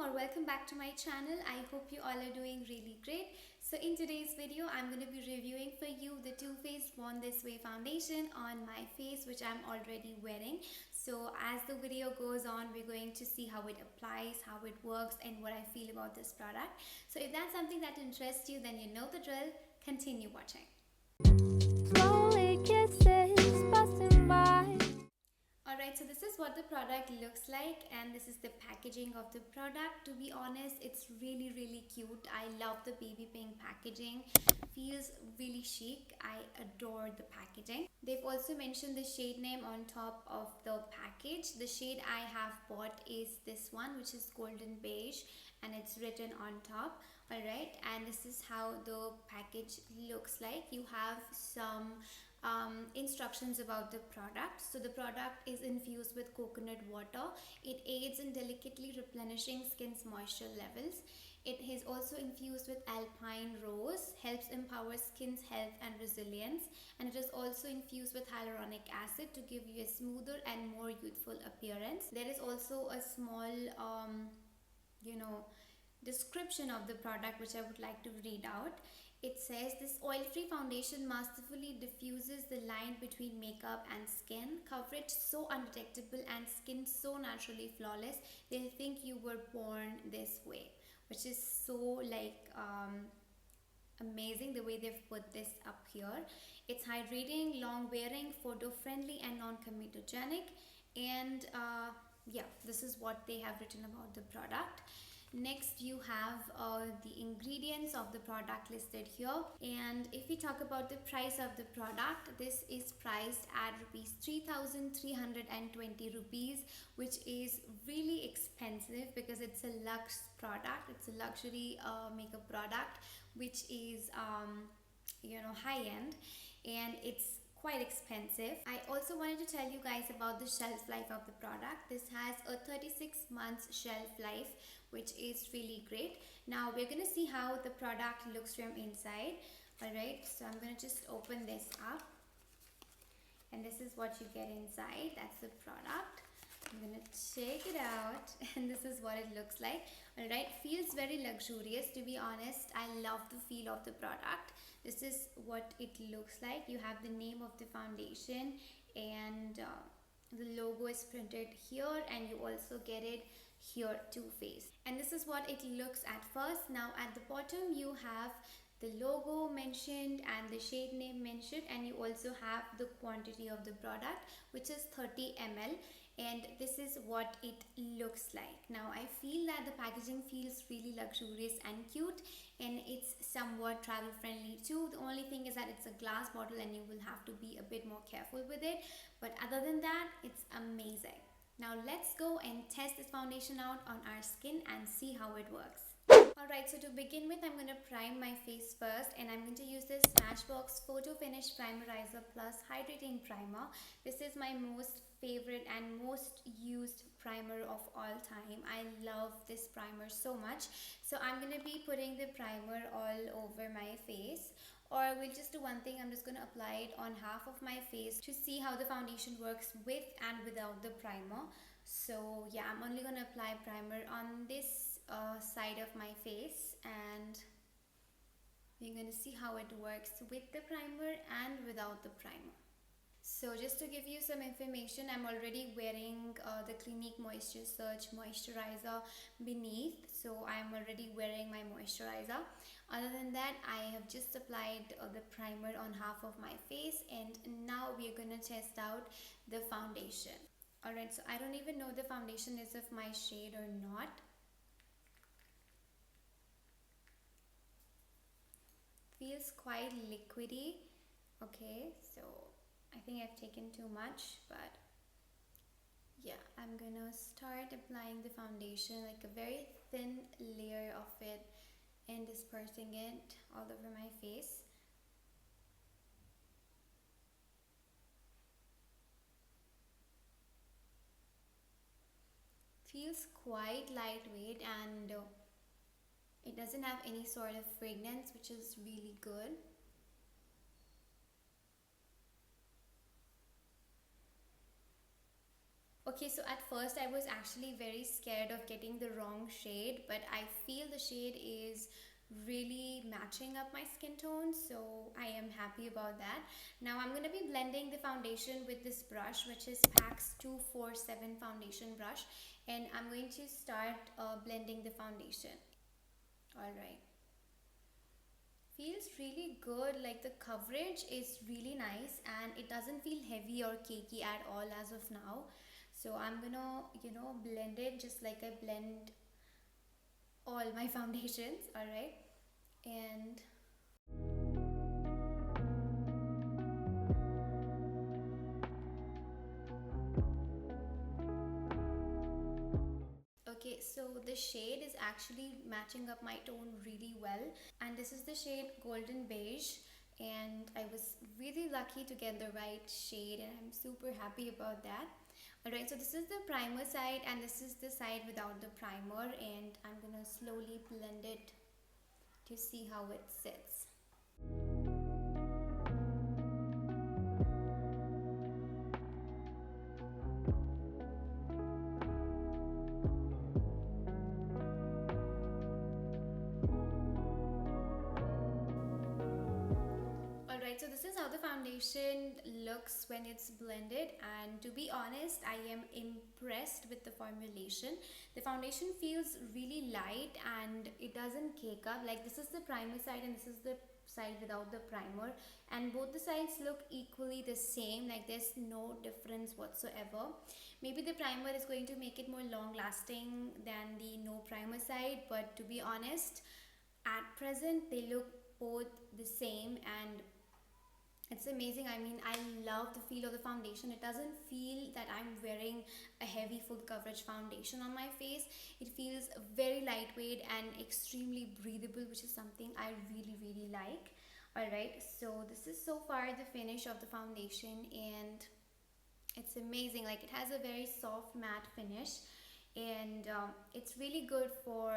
or welcome back to my channel. I hope you all are doing really great. So in today's video, I'm going to be reviewing for you the Too Faced Born This Way foundation on my face, which I'm already wearing. So as the video goes on, we're going to see how it applies, how it works, and what I feel about this product. So if that's something that interests you, then you know the drill. Continue watching. Slowly kisses busting my. Alright, so this is what the product looks like, and this is the packaging of the product. To be honest, it's really cute. I love the baby pink packaging. Feels really chic. I adore the packaging. They've also mentioned the shade name on top of the package. The shade I have bought is this one, which is golden beige, and it's written on top. Alright, and this is how the package looks like. You have some instructions about the product. So the product is infused with coconut water. It aids in delicately replenishing skin's moisture levels. It is also infused with alpine rose, helps empower skin's health and resilience, and it is also infused with hyaluronic acid to give you a smoother and more youthful appearance. There is also a small description of the product which I would like to read out. It says, this oil-free foundation masterfully diffuses the line between makeup and skin. Coverage so undetectable and skin so naturally flawless, they'll think you were born this way. Which is so amazing the way they've put this up here. It's hydrating, long wearing, photo friendly, and non-comedogenic. And yeah, this is what they have written about the product. Next, you have the ingredients of the product listed here, and if we talk about the price of the product, this is priced at rupees 3,320 rupees, which is really expensive because it's a luxe product. It's a luxury makeup product which is high end, and it's quite expensive. I also wanted to tell you guys about the shelf life of the product. This has a 36 months shelf life, which is really great. Now we're going to see how the product looks from inside. Alright, so I'm going to just open this up, and this is what you get inside. That's the product. I'm going to take it out, and this is what it looks like. Alright, feels very luxurious. To be honest, I love the feel of the product. This is what it looks like. You have the name of the foundation, and the logo is printed here, and you also get it here, Too Faced. And this is what it looks at first. Now at the bottom you have the logo mentioned and the shade name mentioned, and you also have the quantity of the product, which is 30 ml, and this is what it looks like. Now I feel that the packaging feels really luxurious and cute, and it's somewhat travel friendly too. The only thing is that it's a glass bottle and you will have to be a bit more careful with it, but other than that, it's amazing. Now let's go and test this foundation out on our skin and see how it works. Alright, so to begin with, I'm going to prime my face first, and I'm going to use this Smashbox Photo Finish Primerizer Plus Hydrating Primer. This is my most favorite and most used primer of all time. I love this primer so much. So I'm going to be putting the primer all over my face. Or we'll just do one thing. I'm just going to apply it on half of my face to see how the foundation works with and without the primer. So yeah, I'm only going to apply primer on this side of my face, and you're going to see how it works with the primer and without the primer. So just to give you some information, I'm already wearing the Clinique Moisture Surge moisturizer beneath, so I'm already wearing my moisturizer. Other than that, I have just applied the primer on half of my face, and now we're going to test out the foundation. Alright, so I don't even know the foundation is of my shade or not. Feels quite liquidy. Okay, so I think I've taken too much, but yeah, I'm gonna start applying the foundation, like a very thin layer of it, and dispersing it all over my face. Feels quite lightweight, and it doesn't have any sort of fragrance, which is really good. Okay, so at first I was actually very scared of getting the wrong shade, but I feel the shade is really matching up my skin tone, so I am happy about that. Now I'm going to be blending the foundation with this brush, which is PAX 247 foundation brush, and I'm going to start blending the foundation. Alright. Feels really good, like the coverage is really nice and it doesn't feel heavy or cakey at all as of now. So I'm gonna, blend it just like I blend all my foundations, alright? And okay, so the shade is actually matching up my tone really well, and this is the shade Golden Beige, and I was really lucky to get the right shade, and I'm super happy about that. Alright, so this is the primer side and this is the side without the primer, and I'm gonna slowly blend it to see how it sits. Alright, so this is how the foundation looks when it's blended, and to be honest, I am impressed with the formulation. The foundation feels really light and it doesn't cake up. Like, this is the primer side and this is the side without the primer, and both the sides look equally the same, like there's no difference whatsoever. Maybe the primer is going to make it more long lasting than the no primer side, but to be honest, at present they look both the same, and it's amazing. I mean, I love the feel of the foundation. It doesn't feel that I'm wearing a heavy full coverage foundation on my face. It feels very lightweight and extremely breathable, which is something I really, really like. Alright, so this is so far the finish of the foundation, and it's amazing. Like, it has a very soft matte finish, and it's really good for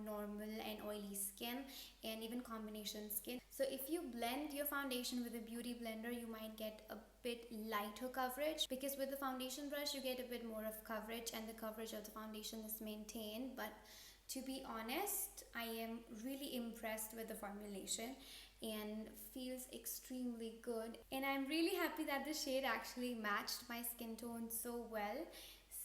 normal and oily skin and even combination skin. So if you blend your foundation with a beauty blender, you might get a bit lighter coverage, because with the foundation brush you get a bit more of coverage and the coverage of the foundation is maintained. But to be honest, I am really impressed with the formulation and feels extremely good, and I'm really happy that the shade actually matched my skin tone so well.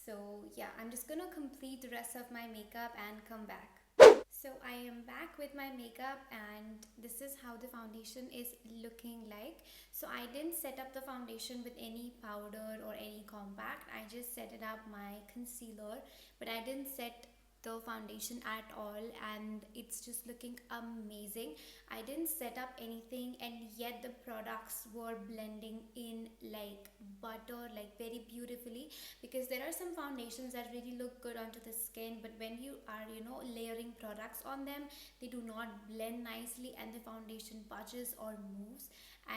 So yeah, I'm just gonna complete the rest of my makeup and come back. So I am back with my makeup, and this is how the foundation is looking like. So I didn't set up the foundation with any powder or any compact. I just set it up my concealer, but I didn't set the foundation at all, and it's just looking amazing. I didn't set up anything, and yet the products were blending in like butter, like very beautifully, because there are some foundations that really look good onto the skin, but when you are layering products on them, they do not blend nicely and the foundation budges or moves.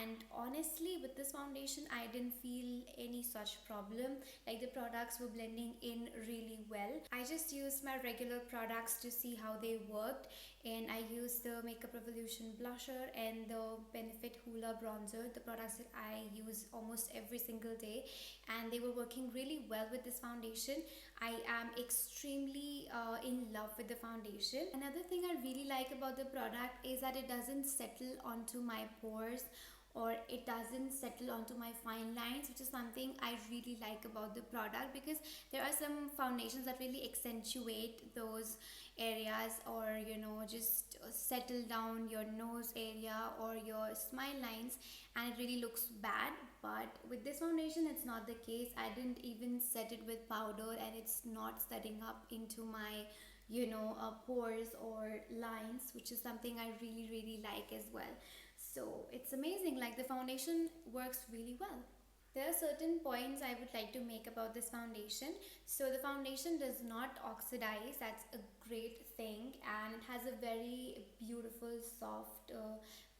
And honestly, with this foundation I didn't feel any such problem. Like, the products were blending in really well. I just used my regular products to see how they worked, and I used the Makeup Revolution blusher and the Benefit Hoola bronzer, the products that I use almost every single day, and they were working really well with this foundation. I am extremely in love with the foundation. Another thing I really like about the product is that it doesn't settle onto my pores, or it doesn't settle onto my fine lines, which is something I really like about the product, because there are some foundations that really accentuate those areas, or just settle down your nose area or your smile lines, and it really looks bad. But with this foundation it's not the case. I didn't even set it with powder, and it's not setting up into my pores or lines, which is something I really, really like as well. So it's amazing. Like, the foundation works really well. There are certain points I would like to make about this foundation. So the foundation does not oxidize. That's a great thing, and it has a very beautiful soft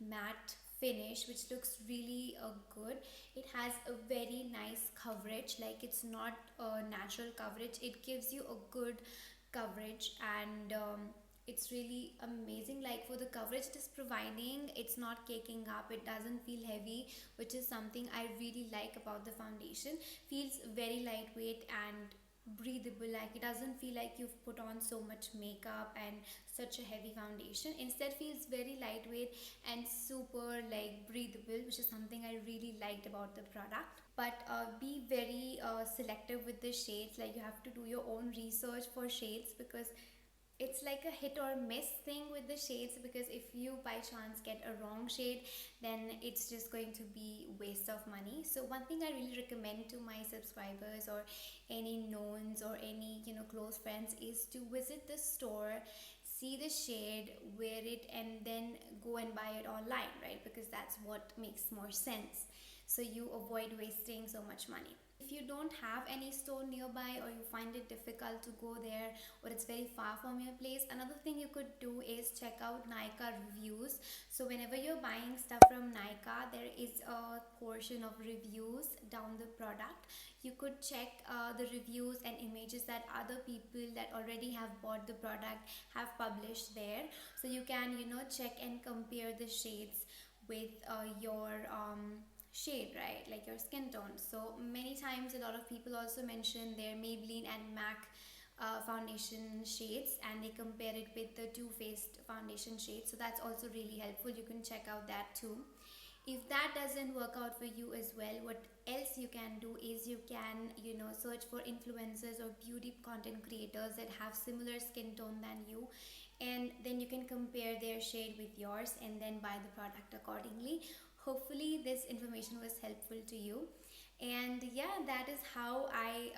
matte finish, which looks really good. It has a very nice coverage. Like, it's not a natural coverage, it gives you a good coverage, and It's really amazing. Like for the coverage it is providing, it's not caking up, it doesn't feel heavy, which is something I really like about the foundation. Feels very lightweight and breathable. Like it doesn't feel like you've put on so much makeup and such a heavy foundation. Instead feels very lightweight and super like breathable, which is something I really liked about the product. But be very selective with the shades. Like you have to do your own research for shades, because it's like a hit or miss thing with the shades, because if you by chance get a wrong shade, then it's just going to be waste of money. So one thing I really recommend to my subscribers or any knowns or any close friends is to visit the store, see the shade, wear it, and then go and buy it online, right? Because that's what makes more sense, so you avoid wasting so much money. If you don't have any store nearby, or you find it difficult to go there, or it's very far from your place, another thing you could do is check out Nykaa reviews. So whenever you're buying stuff from Nykaa, there is a portion of reviews down the product. You could check the reviews and images that other people that already have bought the product have published there, so you can check and compare the shades with your shade, right? Like your skin tone. So many times a lot of people also mention their Maybelline and MAC foundation shades, and they compare it with the Too Faced foundation shades. So that's also really helpful. You can check out that too. If that doesn't work out for you as well, what else you can do is you can search for influencers or beauty content creators that have similar skin tone than you, and then you can compare their shade with yours and then buy the product accordingly. Hopefully this information was helpful to you. And yeah, that is how I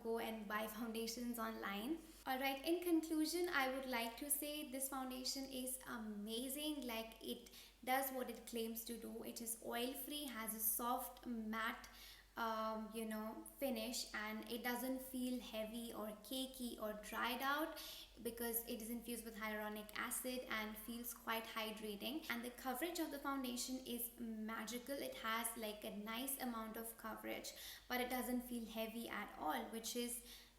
go and buy foundations online. All right, in conclusion, I would like to say this foundation is amazing. Like it does what it claims to do. It is oil free, has a soft matte finish, and it doesn't feel heavy or cakey or dried out, because it is infused with hyaluronic acid and feels quite hydrating. And the coverage of the foundation is magical. It has like a nice amount of coverage, but it doesn't feel heavy at all, which is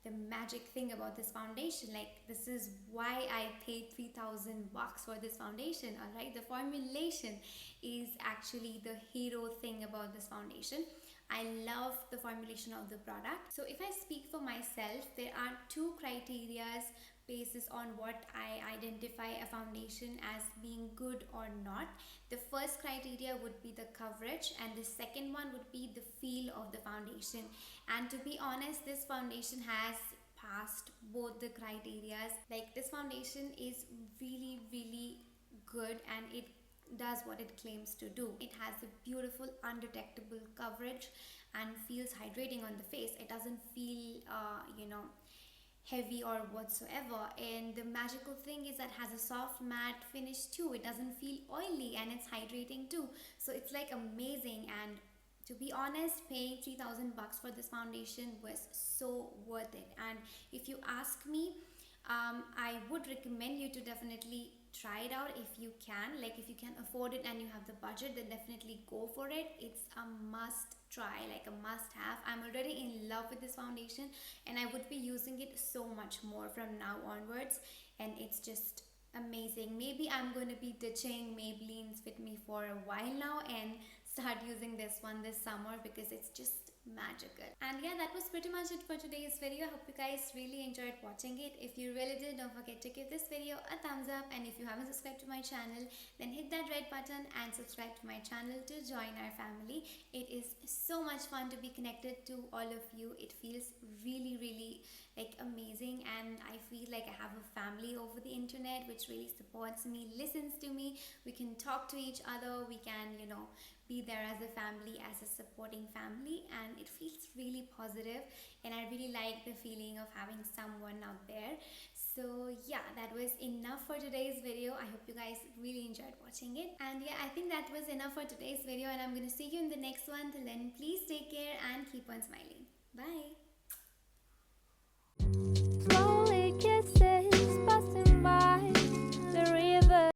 the magic thing about this foundation. Like this is why I paid 3,000 bucks for this foundation. All right, the formulation is actually the hero thing about this foundation. I love the formulation of the product. So if I speak for myself, there are two criterias basis on what I identify a foundation as being good or not. The first criteria would be the coverage, and the second one would be the feel of the foundation. And to be honest, this foundation has passed both the criterias. Like this foundation is really, really good, and it does what it claims to do. It has a beautiful undetectable coverage and feels hydrating on the face. It doesn't feel heavy or whatsoever. And the magical thing is that it has a soft matte finish too. It doesn't feel oily, and it's hydrating too. So it's like amazing. And to be honest, paying 3,000 bucks for this foundation was so worth it. And if you ask me, I would recommend you to definitely try it out if you can. Like if you can afford it and you have the budget, then definitely go for it. It's a must try, like a must have. I'm already in love with this foundation, and I would be using it so much more from now onwards, and it's just amazing. Maybe I'm going to be ditching Maybelline's Fit Me for a while now and start using this one this summer, because it's just magical. And yeah, that was pretty much it for today's video. I hope you guys really enjoyed watching it. If you really did, don't forget to give this video a thumbs up, and if you haven't subscribed to my channel, then hit that red button and subscribe to my channel to join our family. It is so much fun to be connected to all of you. It feels really, really like amazing, and I feel like I have a family over the internet which really supports me, listens to me. We can talk to each other, we can be there as a family, as a supporting family, and it feels really positive, and I really like the feeling of having someone out there. So yeah, that was enough for today's video. I hope you guys really enjoyed watching it. And yeah, I think that was enough for today's video, and I'm gonna see you in the next one. Till then, please take care and keep on smiling. Bye.